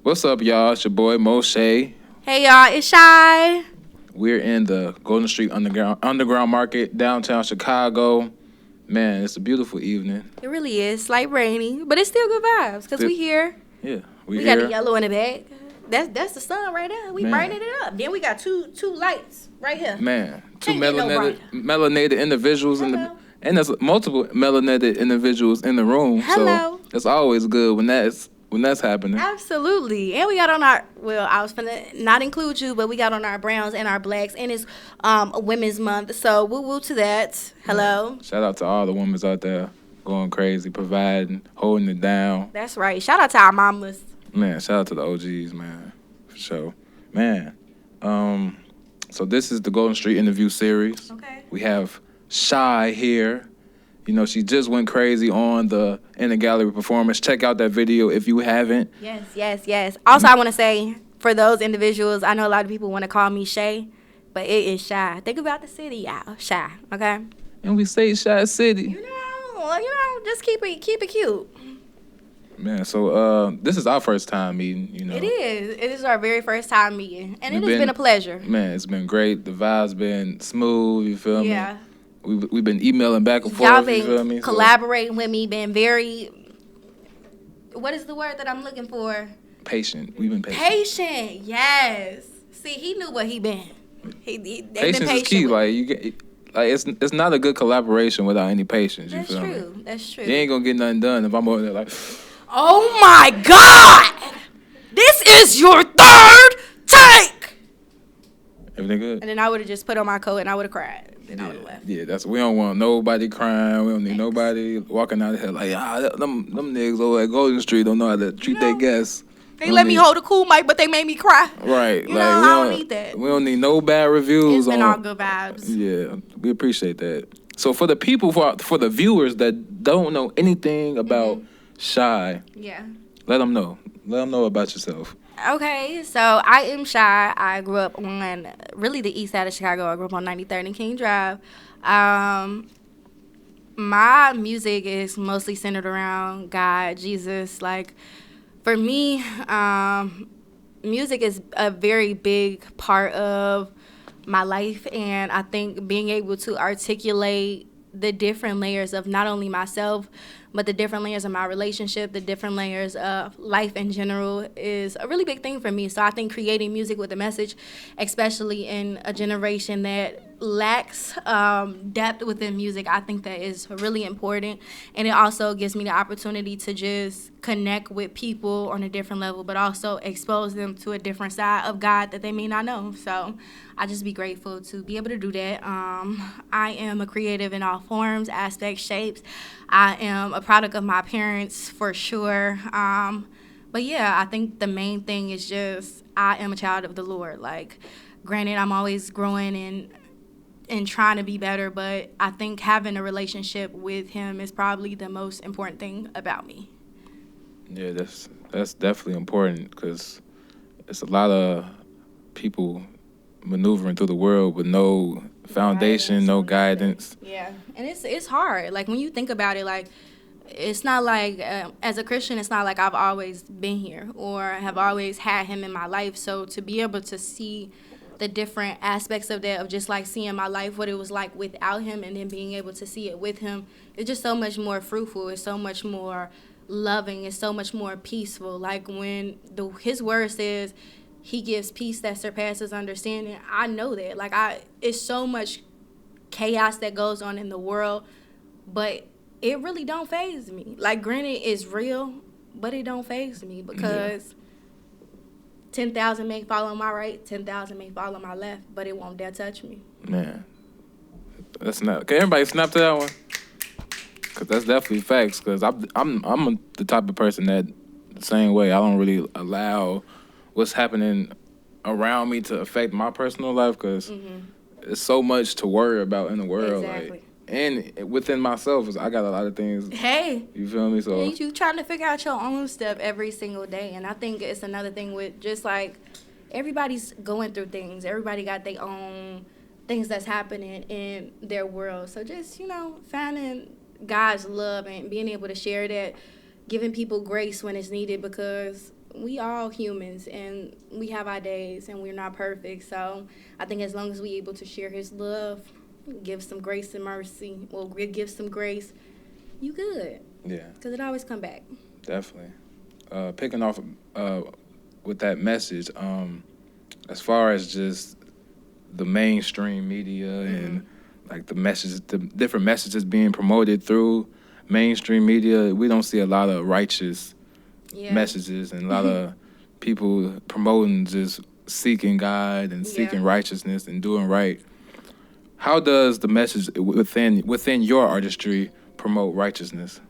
What's up, y'all? It's your boy Mo Chey. Hey y'all, it's Chey. We're in the Golden Street Underground Market, downtown Chicago. Man, it's a beautiful evening. It really is. Slight rainy, but it's still good vibes because we here. Yeah, we here. got the yellow in the back. That's the sun right there. We brightening it up. Then we got two lights right here. Man, two melanated individuals in the and there's multiple melanated individuals in the room. Hello. So it's always good when that's happening. Absolutely. And we got on our, I was finna not include you, but we got on our browns and our blacks, and it's Women's Month, so woo to that. Hello. Yeah. Shout out to all the women out there going crazy, providing, holding it down. That's right. Shout out to our mamas. Man, shout out to the OGs, man, for sure. Man, so this is the Golden Street interview series. Okay. We have Chey here. You know, she just went crazy on the In the Gallery performance. Check out that video if you haven't. Yes. Also, I want to say, for those individuals, I know a lot of people want to call me Chey, but it is Chey. Think about the city, y'all. Chey, okay? And we say Chey City. You know, just keep it cute. Man, so this is our first time meeting, you know. It is. It is our very first time meeting, and it has been a pleasure. Man, it's been great. The vibe's been smooth, you feel me? Yeah. We've been emailing back and Y'all forth, been you feel me? collaborating with me, been very, what is the word that I'm looking for? Patient. We've been patient. Patient, yes. See, he knew what he been. Patience is key. Like it's not a good collaboration without any patience. You feel me? That's true. You ain't gonna get nothing done if I'm over there like, oh my God! This is your third take! everything good? And then I would have just put on my coat and I would have cried. Then I would have left. Yeah, we don't want nobody crying. We don't need nobody walking out of here like, them niggas over at Golden Street don't know how to treat their guests. They let me hold a cool mic, but they made me cry. Right. I don't need that. We don't need no bad reviews. It's been all good vibes. Yeah, we appreciate that. So for the people, for the viewers that don't know anything about Chey, yeah, let them know. Let them know about yourself. Okay, so I am Chey. I grew up on really the east side of Chicago. I grew up on 93rd and King Drive. My music is mostly centered around God, Jesus. Like, for me, music is a very big part of my life, and I think being able to articulate the different layers of not only myself, but the different layers of my relationship, the different layers of life in general is a really big thing for me. So I think creating music with a message, especially in a generation that lacks depth within music, I think that is really important. And it also gives me the opportunity to just connect with people on a different level, but also expose them to a different side of God that they may not know. So I just be grateful to be able to do that. I am a creative in all forms, aspects, shapes. I am a product of my parents for sure. But yeah, I think the main thing is just I am a child of the Lord. Like, granted, I'm always growing and trying to be better, but I think having a relationship with him is probably the most important thing about me. Yeah, that's definitely important because it's a lot of people maneuvering through the world with no foundation, no guidance. Yeah, and it's hard. Like, when you think about it, like, it's not like, as a Christian, it's not like I've always been here or have always had him in my life. So to be able to see the different aspects of that, of just like seeing my life, what it was like without him, and then being able to see it with him, it's just so much more fruitful. It's so much more loving. It's so much more peaceful. Like, when his word says he gives peace that surpasses understanding, I know that. Like, it's so much chaos that goes on in the world, but it really don't faze me. Like, granted, it's real, but it don't faze me because 10,000 may fall on my right, 10,000 may fall on my left, but it won't dare touch me. Man, that's not. Can everybody snap to that one? Cause that's definitely facts. Cause I'm the type of person that the same way. I don't really allow what's happening around me to affect my personal life. Cause there's so much to worry about in the world. Exactly. Like, and within myself, I got a lot of things. Hey. You feel me? So you trying to figure out your own stuff every single day. And I think it's another thing with just like everybody's going through things. Everybody got their own things that's happening in their world. So just, finding God's love and being able to share that, giving people grace when it's needed, because we all humans and we have our days and we're not perfect. So I think as long as we able to share his love, give some grace and mercy, well, give some grace, you good. Yeah, Because it always come back. definitely. Picking off with that message, as far as just the mainstream media and like the messages, the different messages being promoted through mainstream media, we don't see a lot of righteous Yeah. messages and a lot of people promoting just seeking God and seeking Yeah. righteousness and doing right. How does the message within your artistry promote righteousness?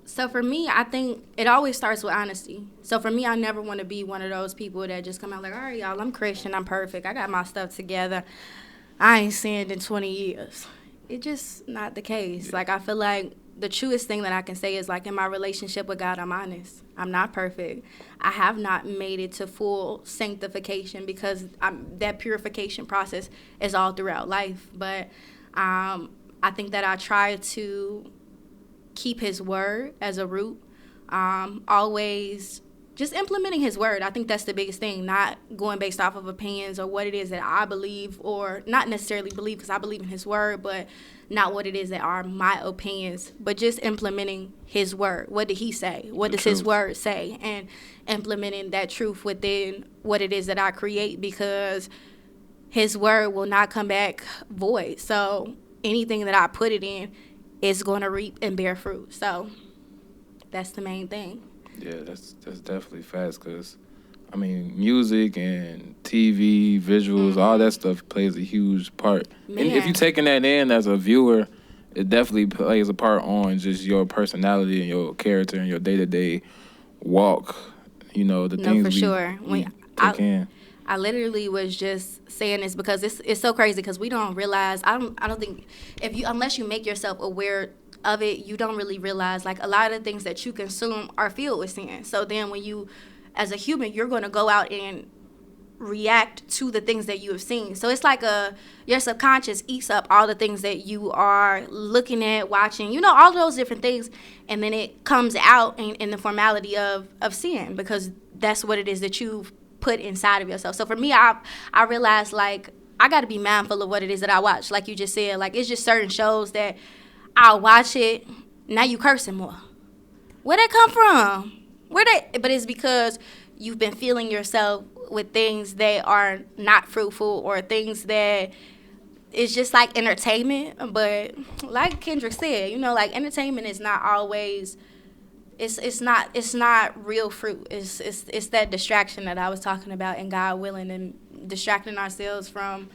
So for me, I think it always starts with honesty. So for me, I never want to be one of those people that just come out like, all right, y'all, I'm Christian, I'm perfect, I got my stuff together, I ain't sinned in 20 years. It's just not the case. Like, I feel like the truest thing that I can say is, like, in my relationship with God, I'm honest. I'm not perfect. I have not made it to full sanctification because that purification process is all throughout life. But I think that I try to keep his word as a root. Always just implementing his word. I think that's the biggest thing, not going based off of opinions or what it is that I believe, or not necessarily believe because I believe in his word, but not what it is that are my opinions, but just implementing his word. What did he say? What does his word say? And implementing that truth within what it is that I create, because his word will not come back void. So anything that I put it in is going to reap and bear fruit. So that's the main thing. Yeah, that's definitely fast because, I mean, music and TV, visuals, all that stuff plays a huge part. And if you're taking that in as a viewer, it definitely plays a part on just your personality and your character and your day-to-day walk. You know, the things for we, sure. we take in. I literally was just saying this because it's so crazy because we don't realize. I don't think unless you make yourself aware of it, you don't really realize, like, a lot of the things that you consume are filled with sin. So then when you, as a human, you're going to go out and react to the things that you have seen. So it's like your subconscious eats up all the things that you are looking at, watching, all of those different things, and then it comes out in the formality of sin, because that's what it is that you've put inside of yourself. So for me, I realized, like, I got to be mindful of what it is that I watch. Like you just said, like, it's just certain shows that I'll watch it, now you cursing more. Where'd that come from? But it's because you've been feeling yourself with things that are not fruitful, or things that it's just like entertainment. But like Kendrick said, like, entertainment is not always, it's not real fruit. It's that distraction that I was talking about, and God willing, and distracting ourselves from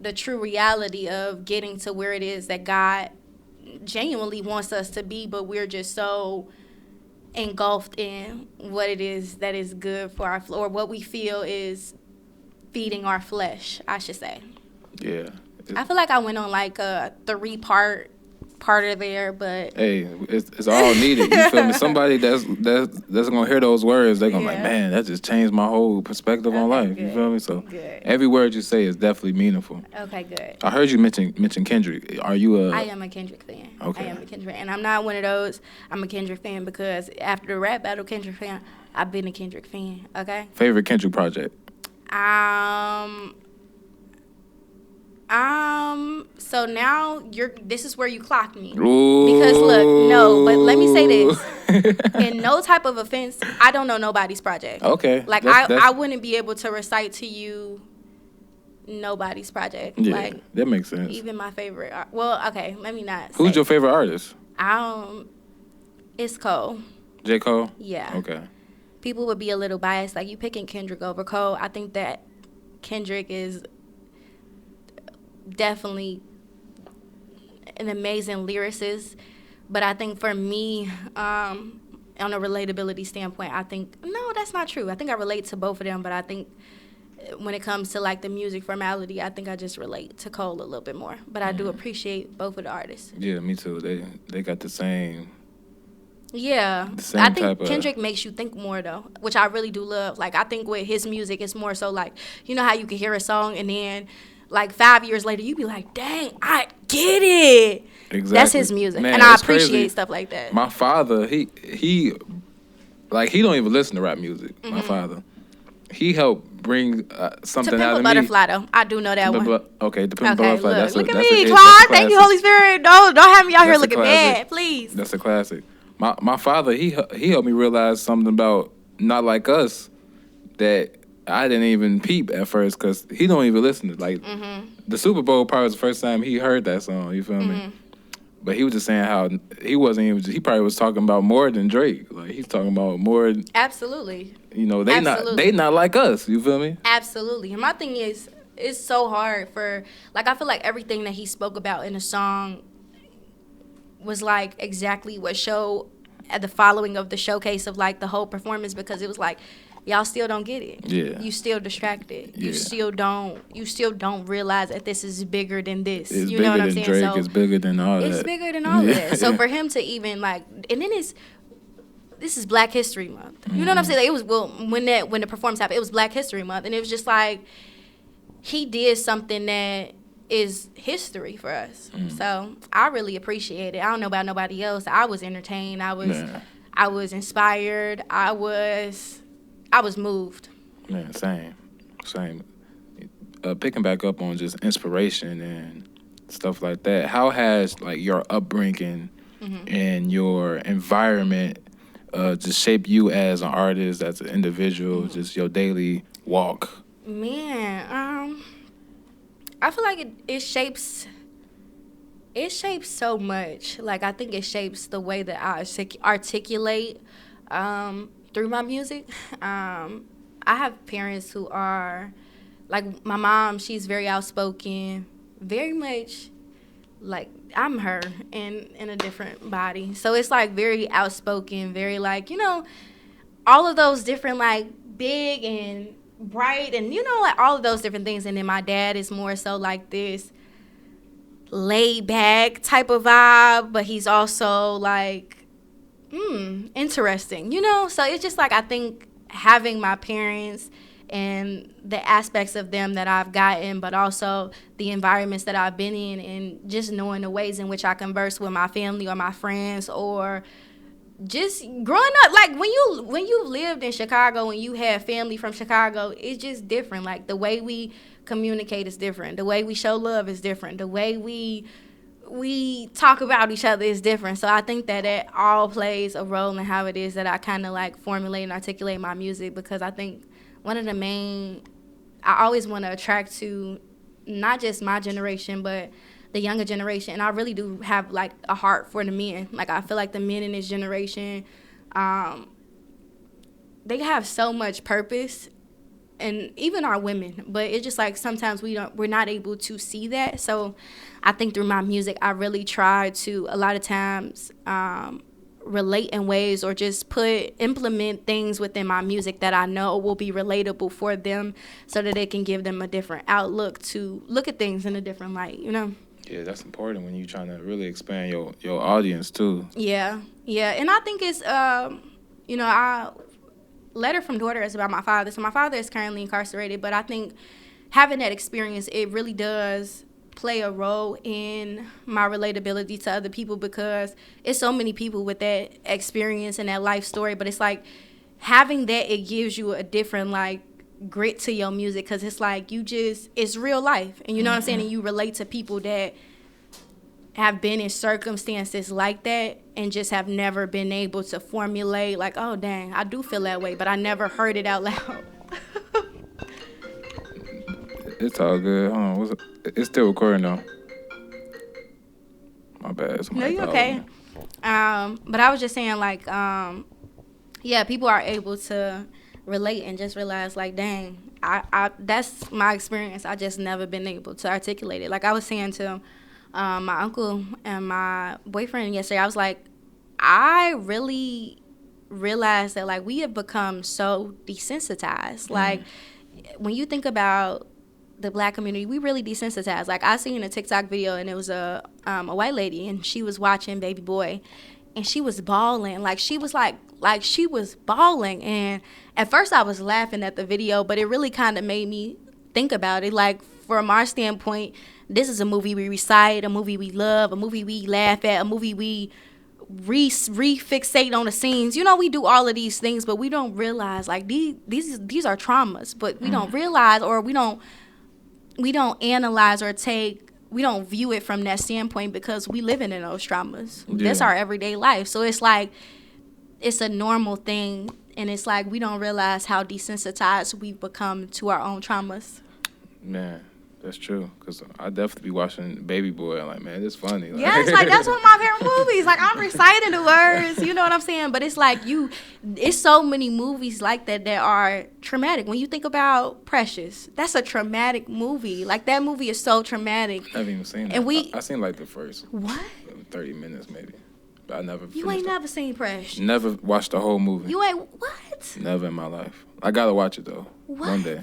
the true reality of getting to where it is that God genuinely wants us to be, but we're just so engulfed in what it is that is good for our or what we feel is feeding our flesh, I should say. Yeah. I feel like I went on like a 3-part parter there, but hey, it's all needed. You feel me? Somebody that's gonna hear those words, they're gonna like, man, that just changed my whole perspective on life. Good. You feel me? So every word you say is definitely meaningful. Okay, good. I heard you mention Kendrick. Are you I am a Kendrick fan. Okay. I am a Kendrick fan. And I'm not one of those, I'm a Kendrick fan because after the rap battle Kendrick fan, I've been a Kendrick fan. Okay. Favorite Kendrick project? So now this is where you clocked me. Ooh. Because look, no, but let me say this. In no type of offense, I don't know nobody's project. Okay. Like, I wouldn't be able to recite to you nobody's project. Yeah, like, that makes sense. Even my favorite well, okay, let me not say. Who's your favorite artist? It's Cole. J. Cole? Yeah. Okay. People would be a little biased, like, you picking Kendrick over Cole. I think that Kendrick is definitely an amazing lyricist, but I think for me, on a relatability standpoint, I think, no, that's not true. I think I relate to both of them, but I think when it comes to, like, the music formality, I think I just relate to Cole a little bit more. But I do appreciate both of the artists. Yeah, me too. They got the same. Yeah, I think Kendrick makes you think more, though, which I really do love. Like, I think with his music, it's more so like, you know how you can hear a song and then, like, 5 years later, you be like, dang, I get it. Exactly. That's his music. Man, and I appreciate crazy. Stuff like that. My father, he like he don't even listen to rap music. My father, he helped bring To something Pimp out a of me. Butterfly, though. I do know that one. Okay, the Pimp a Okay, Butterfly. look, look at That's me, that's Claude. a Thank you, classic. Holy Spirit. Don't have me out here That's a looking classic. bad, please. That's a classic. My father, he helped me realize something about Not Like Us that I didn't even peep at first because he don't even listen to like the Super Bowl part was the first time he heard that song. You feel me? But he was just saying how he wasn't even. He probably was talking about more than Drake. Like he's talking about more. Absolutely. You know, they Absolutely. not like us. You feel me? Absolutely. And my thing is, it's so hard for, like, I feel like everything that he spoke about in the song was like exactly what showed at the following of the showcase of like the whole performance, because it was like, y'all still don't get it. Yeah. You still distracted. Yeah. You still don't realize that this is bigger than this. It's You bigger know what than I'm saying? Drake. So It's bigger than all that. it's bigger than all of that. So for him to even like, and then this is Black History Month. You know what I'm saying? Like, it was, well, when the performance happened, it was Black History Month, and it was just like he did something that is history for us. So I really appreciate it. I don't know about nobody else. I was entertained. I was inspired. I was moved. Man, same. Picking back up on just inspiration and stuff like that. How has like your upbringing and your environment just shaped you as an artist, as an individual, just your daily walk? Man, I feel like it shapes so much. Like, I think it shapes the way that I articulate through my music. I have parents who are, like, my mom, she's very outspoken, very much like I'm her in a different body. So it's like very outspoken, very like, you know, all of those different like big and bright and, you know, like all of those different things. And then my dad is more so like this laid back type of vibe, but he's also like interesting, you know. So it's just like, I think having my parents and the aspects of them that I've gotten, but also the environments that I've been in, and just knowing the ways in which I converse with my family or my friends, or just growing up, like when you lived in Chicago and you had family from Chicago, it's just different. Like the way we communicate is different. The way we show love is different. The way we talk about each other is different. So I think that it all plays a role in how it is that I kind of like formulate and articulate my music, because I think one of the main, I always want to attract to not just my generation, but the younger generation. And I really do have like a heart for the men. Like, I feel like the men in this generation, they have so much purpose, and even our women, but it's just like sometimes we're not able to see that. So I think through my music, I really try to a lot of times relate in ways, or just implement things within my music that I know will be relatable for them, so that it can give them a different outlook to look at things in a different light, you know? Yeah, that's important when you're trying to really expand your audience too. Yeah. And I think it's, you know, Letter from Daughter is about my father. So my father is currently incarcerated, but I think having that experience, it really does play a role in my relatability to other people, because it's so many people with that experience and that life story. But it's like having that, it gives you a different like grit to your music, because it's like it's real life, and you know what I'm saying, and you relate to people that have been in circumstances like that and just have never been able to formulate like, oh dang, I do feel that way, but I never heard it out loud. It's all good. Hold on, it's still recording though. My bad. No, you okay. But I was just saying, like, yeah, people are able to relate and just realize, like, dang, I that's my experience. I just never been able to articulate it. Like I was saying to my uncle and my boyfriend yesterday, I was like, I really realized that, like, we have become so desensitized. Like, when you think about the Black community, we really desensitized. Like, I seen a TikTok video, and it was a white lady, and she was watching Baby Boy, and she was bawling. Like, she was like she was bawling. And at first I was laughing at the video, but it really kind of made me think about it. Like, from our standpoint, this is a movie we recite, a movie we love, a movie we laugh at, a movie we refixate on the scenes. You know, we do all of these things, but we don't realize like these are traumas, but we don't realize, or we don't analyze or we don't view it from that standpoint because we living in those traumas. Yeah. That's our everyday life. So it's like it's a normal thing, and it's like we don't realize how desensitized we've become to our own traumas. Man, that's true. Because I definitely be watching Baby Boy. I'm like, man, it's funny. Like, Yeah, it's like that's one of my favorite movies. Like I'm reciting the words, you know what I'm saying? But it's like it's so many movies like that are traumatic. When you think about Precious, that's a traumatic movie. Like that movie is so traumatic. I haven't even seen And that. I seen like the first What? 30 minutes maybe. But I never You ain't never seen Precious. Never watched the whole movie. You ain't what? Never in my life. I gotta watch it though. What? One day.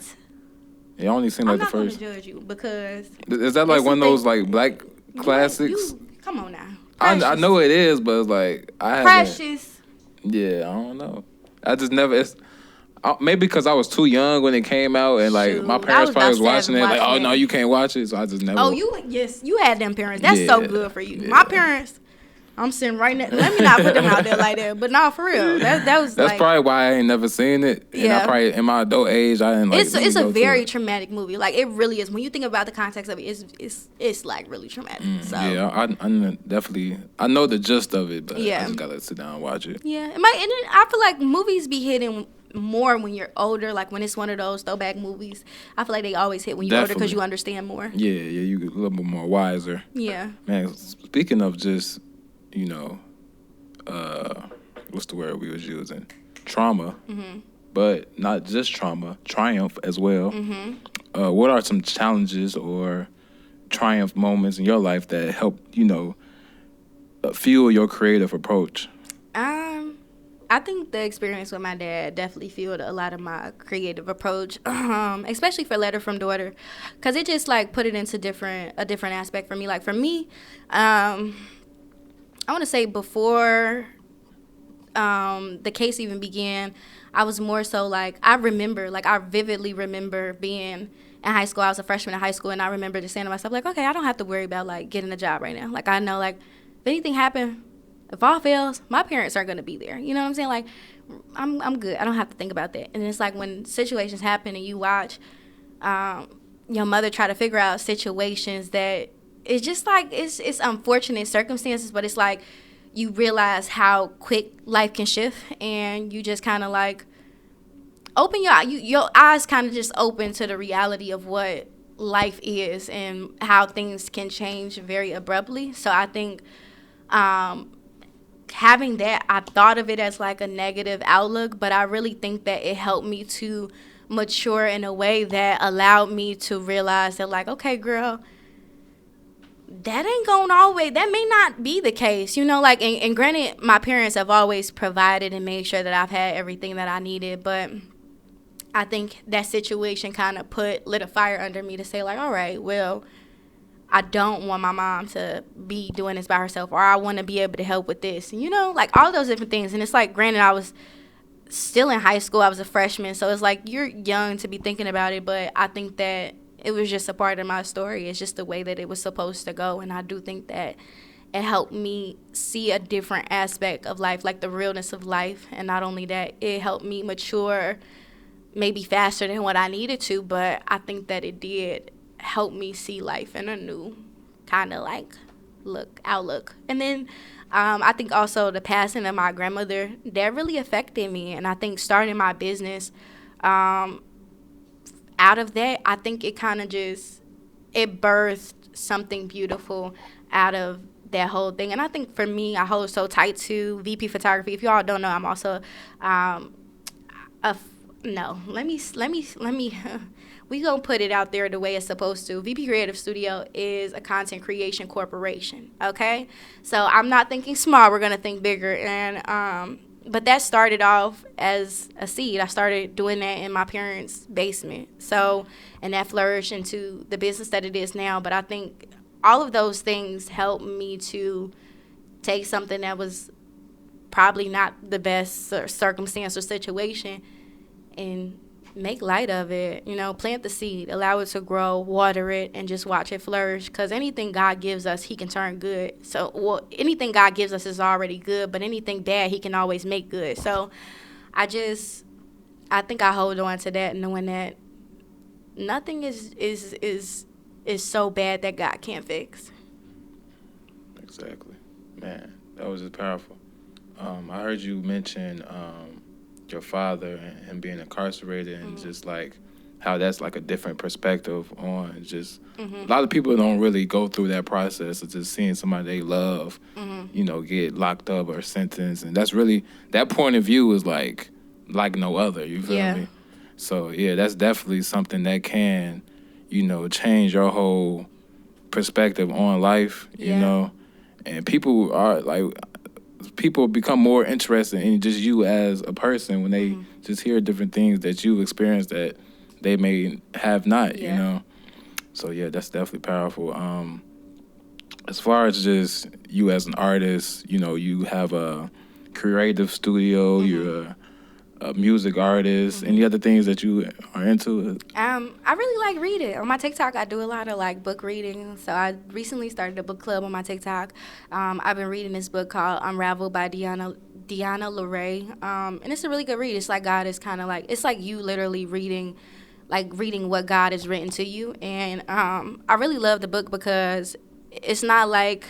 It only seen like I'm the not gonna first. judge you because Is that like one of those like black classics? Come on now. I know it is, but it's like I haven't. Precious. Yeah, I don't know. I just never. Maybe because I was too young when it came out, and like Shoot, my I parents was probably was about watching it. to Like, oh watch no, it. you can't watch it. So I just never. Oh, you had them parents. That's so Yeah, good for you. yeah. My parents, I'm sitting right next. Let me not put them out there like that. But no, for real. That was That's like, probably why I ain't never seen it. And Yeah. I probably in my adult age I didn't like. it's really a go to very it. traumatic movie. Like it really is. When you think about the context of it, it's like really traumatic. So Yeah, I definitely. I know the gist of it, but Yeah. I just gotta sit down and watch it. yeah, and I feel like movies be hitting more when you're older. Like when it's one of those throwback movies, I feel like they always hit when you're older because Definitely. you understand more. Yeah, you get a little bit more wiser. Yeah. Man, speaking of just, what's the word we was using? Trauma. Mm-hmm. But not just trauma, triumph as well. Mm-hmm. What are some challenges or triumph moments in your life that help, fuel your creative approach? I think the experience with my dad definitely fueled a lot of my creative approach, especially for Letter from Daughter, because it just like put it into a different aspect for me. Like for me, I want to say before the case even began, I was more so like I vividly remember being in high school. I was a freshman in high school, and I remember just saying to myself like, okay, I don't have to worry about like getting a job right now. Like I know like if anything happened. If all fails, my parents aren't going to be there. You know what I'm saying? Like, I'm good. I don't have to think about that. And it's like when situations happen and you watch your mother try to figure out situations that it's just like it's unfortunate circumstances, but it's like you realize how quick life can shift, and you just kind of like open your eyes kind of just open to the reality of what life is and how things can change very abruptly. So I think having that, I thought of it as like a negative outlook, but I really think that it helped me to mature in a way that allowed me to realize that like, okay, girl, that ain't going always, that may not be the case, like, and granted, my parents have always provided and made sure that I've had everything that I needed, but I think that situation kind of lit a fire under me to say like, all right, well, I don't want my mom to be doing this by herself, or I want to be able to help with this, like all those different things. And it's like, granted, I was still in high school. I was a freshman. So it's like you're young to be thinking about it. But I think that it was just a part of my story. It's just the way that it was supposed to go. And I do think that it helped me see a different aspect of life, like the realness of life. And not only that, it helped me mature maybe faster than what I needed to. But I think that it did help me see life in a new kind of like outlook. And then I think also the passing of my grandmother, that really affected me. And I think starting my business out of that, I think it kind of it birthed something beautiful out of that whole thing. And I think for me, I hold so tight to VP Photography. If you all don't know, I'm also we gonna put it out there the way it's supposed to. VP Creative Studio is a content creation corporation, okay? So I'm not thinking small, we're gonna think bigger. And but that started off as a seed. I started doing that in my parents' basement. So, and that flourished into the business that it is now. But I think all of those things helped me to take something that was probably not the best circumstance or situation and make light of it. You know, plant the seed, allow it to grow, water it, and just watch it flourish. Because anything God gives us, He can turn good. So, well, anything God gives us is already good, but anything bad, He can always make good. So, I just, I think I hold on to that, knowing that nothing is so bad that God can't fix. Exactly. Man, that was just powerful. I heard you mention your father and him being incarcerated and just like how that's like a different perspective on just a lot of people don't really go through that process of just seeing somebody they love, get locked up or sentenced. And that's really, that point of view is like no other, you feel me? So, yeah, that's definitely something that can, change your whole perspective on life, you know? And people become more interested in just you as a person when they just hear different things that you've experienced that they may have not, you know? So, yeah, that's definitely powerful. As far as just you as an artist, you have a creative studio, you're a music artist. Any other things that you are into? I really like reading. On my TikTok, I do a lot of like book reading. So I recently started a book club on my TikTok. I've been reading this book called Unraveled by Deanna LaRae. And it's a really good read. It's like God is kind of like, it's like you literally reading what God has written to you. And I really love the book because it's not like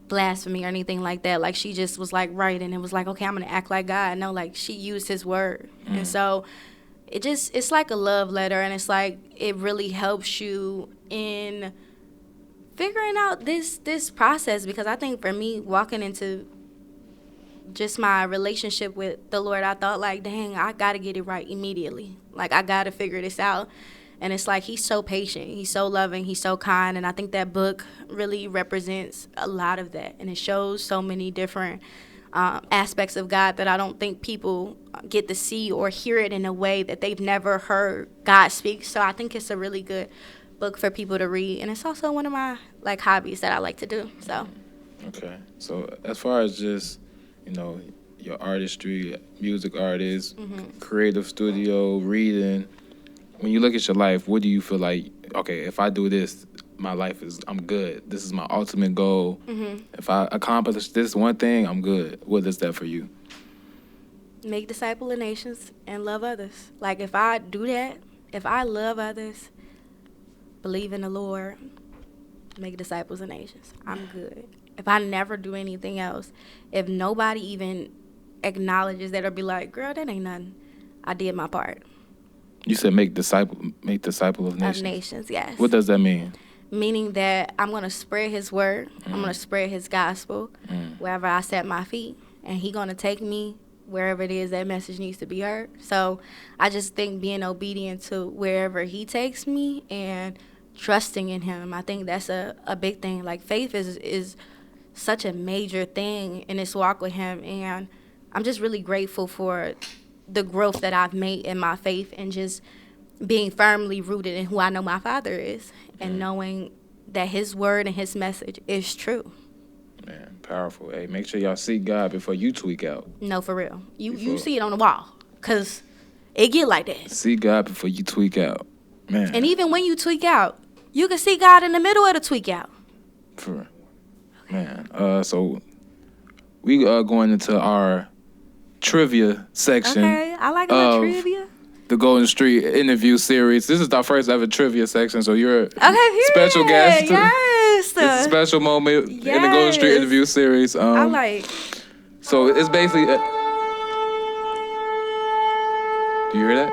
blasphemy or anything like that. Like, she just was like writing and was like, okay, I'm gonna act like God. No, like, she used His word. And so it's like a love letter, and it's like it really helps you in figuring out this process. Because I think for me, walking into just my relationship with the Lord, I thought like, dang, I gotta get it right immediately. Like, I gotta figure this out. And it's like, He's so patient, He's so loving, He's so kind. And I think that book really represents a lot of that. And it shows so many different aspects of God that I don't think people get to see or hear it in a way that they've never heard God speak. So I think it's a really good book for people to read. And it's also one of my like hobbies that I like to do. So. Okay. So as far as just, your artistry, music artist, creative studio, reading, when you look at your life, what do you feel like, okay, if I do this, my life I'm good. This is my ultimate goal. If I accomplish this one thing, I'm good. What is that for you? Make disciple of nations and love others. Like, if I do that, if I love others, believe in the Lord, make disciples of nations, I'm good. If I never do anything else, if nobody even acknowledges that or be like, girl, that ain't nothing, I did my part. You said make disciple of nations. Of nations, yes. What does that mean? Meaning that I'm going to spread His word. I'm going to spread His gospel wherever I set my feet. And He's going to take me wherever it is that message needs to be heard. So I just think being obedient to wherever He takes me and trusting in Him, I think that's a big thing. Like, faith is such a major thing in this walk with Him. And I'm just really grateful for the growth that I've made in my faith and just being firmly rooted in who I know my Father is and knowing that His word and His message is true. Man, powerful. Hey, make sure y'all seek God before you tweak out. No, for real. You see it on the wall, because it get like that. Seek God before you tweak out. Man. And even when you tweak out, you can see God in the middle of the tweak out. For real. Man, so we are going into our trivia section. Okay, I like a trivia. The Golden Street interview series. This is our first ever trivia section, so you're a special guest. Yes. It's a special moment in the Golden Street interview series. I like. So it's basically. Do you hear that?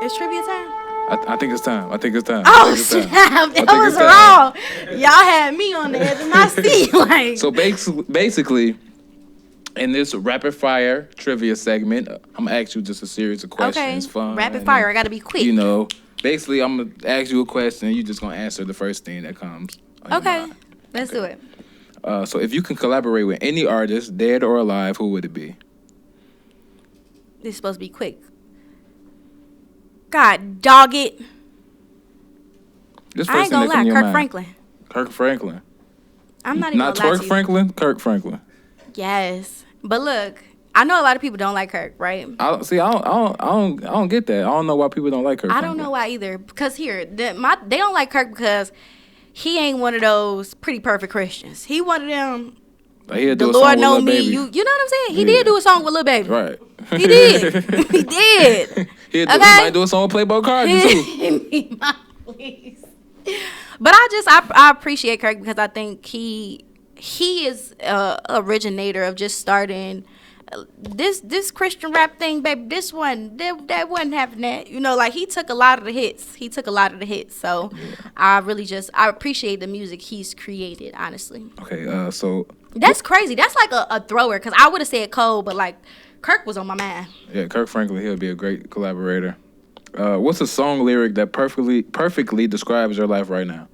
It's trivia time. I think it's time. Oh, snap. That was wrong. Y'all had me on the edge of my seat. Like. So basically, in this rapid fire trivia segment, I'm going to ask you just a series of questions. Okay. Fun. Rapid fire. I got to be quick. Basically, I'm going to ask you a question, and you're just going to answer the first thing that comes. Okay. Let's do it. So if you can collaborate with any artist, dead or alive, who would it be? This is supposed to be quick. God, dog it. This I ain't gonna lie, Kirk Franklin. Kirk Franklin. I'm not even not gonna lie Twerk to you. Franklin, Kirk Franklin. Yes. But look, I know a lot of people don't like Kirk, right? I don't get that. I don't know why people don't like Kirk. I don't know why either. Because they don't like Kirk because he ain't one of those pretty perfect Christians. He one of them. Like the Lord know me. You know what I'm saying? He did do a song with Lil Baby. Right. He did. He did. He might do a song with Playboy Cardi too. Please. But I appreciate Kirk because I think he is originator of just starting this Christian rap thing, baby. This one that wasn't having that. You know, like he took a lot of the hits. So I appreciate the music he's created, honestly. Okay, so that's crazy. That's like a thrower because I would have said Cole, but like Kirk was on my mind. Yeah, Kirk Franklin, he'll be a great collaborator. What's a song lyric that perfectly describes your life right now?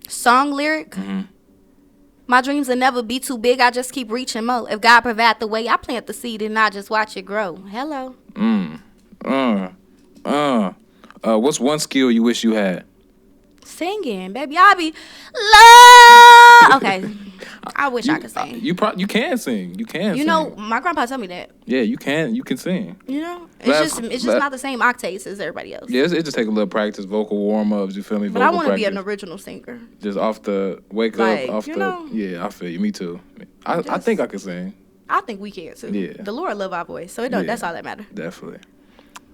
Song lyric? Mm-hmm. My dreams will never be too big. I just keep reaching more. If God provide the way, I plant the seed and I just watch it grow. Hello. What's one skill you wish you had? Singing, baby. I be love. Okay. I wish I could sing. You can sing. You can. You know, my grandpa told me that. Yeah, you can. You can sing. You know, it's just not the same octaves as everybody else. Yeah, it just take a little practice, vocal warm ups. You feel me? But I want to be an original singer. Just off the wake like, up, off the. Know, yeah, I feel you. Me too. I think I can sing. I think we can too. Yeah. The Lord love our voice, so that's all that matters. Definitely.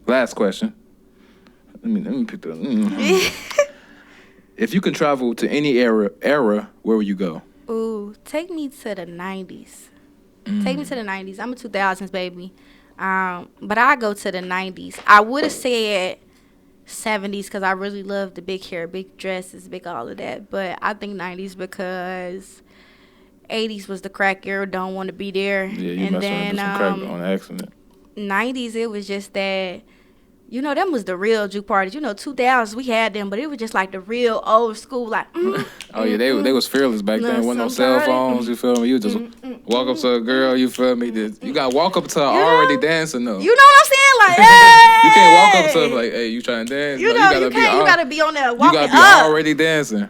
Last question. Let me pick the. If you can travel to any era, where would you go? Ooh, take me to the 90s. Take me to the 90s. I'm a 2000s baby. But I go to the 90s. I would have said 70s because I really love the big hair, big dresses, big all of that. But I think 90s because 80s was the crack era. Don't want to be there. Yeah, you must have done some crack on accident. 90s, it was just that. You know, them was the real juke parties. You know, 2000s, we had them, but it was just like the real old school, like, oh, yeah, they was fearless back then. Wasn't no cell phones, you feel me? You just walk up to a girl, you feel me? You got to walk up to her already dancing, though. You know what I'm saying? Like, hey! You can't walk up to her like, hey, you trying to dance? You know, you got to be on there walking up. You got to be already dancing.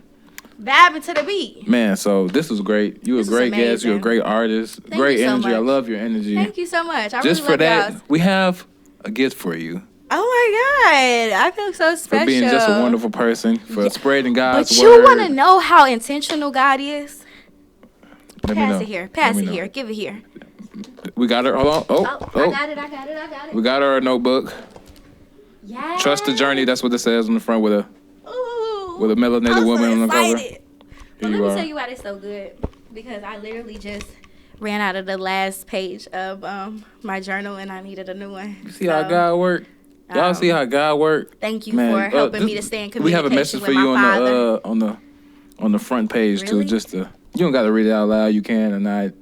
Vibing to the beat. Man, so this was great. You a great guest. You're a great artist. Great energy. I love your energy. Thank you so much. I just really for that, y'all. We have a gift for you. Oh my God, I feel so special. For being just a wonderful person, for spreading God's word. But you want to know how intentional God is? Pass it here. Pass it here. Give it here. We got her. Hold on. I got it. We got her a notebook. Yeah. Trust the journey. That's what it says on the front with a melanated woman on the cover. Here let me tell you why it's so good. Because I literally just ran out of the last page of my journal and I needed a new one. You see how God works? Y'all see how God works? Thank you for helping me to stay in communication. We have a message for you on the front page really? too. You don't got to read it out loud. You can or not.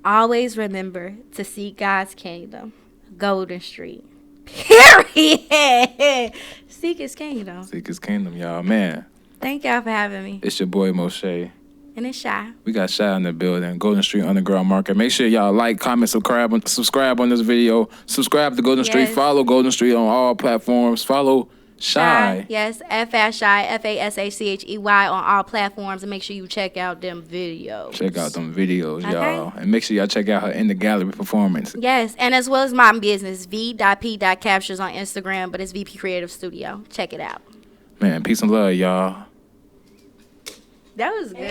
Always remember to seek God's kingdom. Golden Street. Period. Seek His kingdom. Seek His kingdom, y'all. Man. Thank y'all for having me. It's your boy Chey. And it's Chey. We got Chey in the building. Golden Street Underground Market. Make sure y'all like, comment, subscribe on this video. Subscribe to Golden Street. Follow Golden Street on all platforms. Follow Chey. Yes, Chey, FASHCHEY on all platforms. And make sure you check out them videos. Check out them videos, y'all. And make sure y'all check out her In the Gallery performance. Yes, and as well as my business, v.p.captures on Instagram, but it's VP Creative Studio. Check it out. Man, peace and love, y'all. That was good.